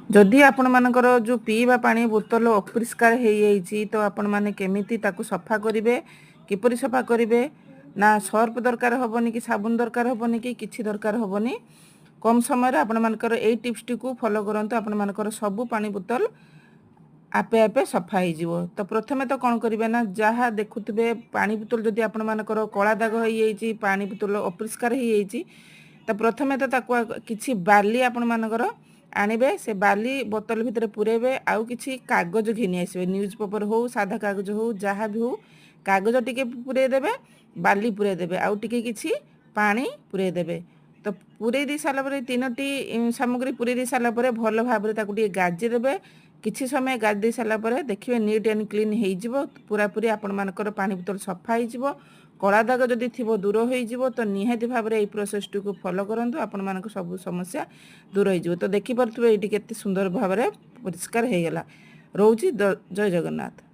जदि आपण मानकर जो पीवा पानी बोतल अपरिष्कार हो जाइए तो आपण मैंने केमिति ताकू सफा करेंगे किपरि सफा करेंगे ना सर्फ दरकार हेनी कि साबुन दरकार हेनी कि किसी दरकार हेनी कम समय आपण मानकर यही टिप्स को फॉलो करंतु आपण मानकर सबू पानी बोतल आपे आपे सफा हो। तो प्रथमे तो कौन करेंगे ना जहाँ देखुवे पानी बोतल जदि आपण मानकर कला दाग हो जाइए पानी बोतल अपरिष्कार हो जाइए तो प्रथमे तो किसी बाली आपण मानकर आणवे से बाली बोतल भितर पुरेबे आउ किसी कागज घिनी आसबे न्यूज पेपर हो सादा कागज हो जहाँ भी हो कागज टिके पुरे देबे बाली पुरे देबे आउ टिके किसी पानी पुरे देबे। तो पुरे दी सारा पर तीनोटी सामग्री पुरे दी सारा पर भल भाव ताकू टिके गाजी देबे किछि समय गाजी दे सारा पर देखिए नीट एंड क्लीन हो जिवो पूरा पूरी आपण मानकर पानी बोतल सफा हो जिवो कला दाग जदि थी दूर हो तो निहाती भाव में प्रोसेस टी को फॉलो करंतु आपण मानक सब समस्या दूर हो। तो देखिपे ये केते सुंदर भाव में परिष्कार हो गला। रोची जय जगन्नाथ।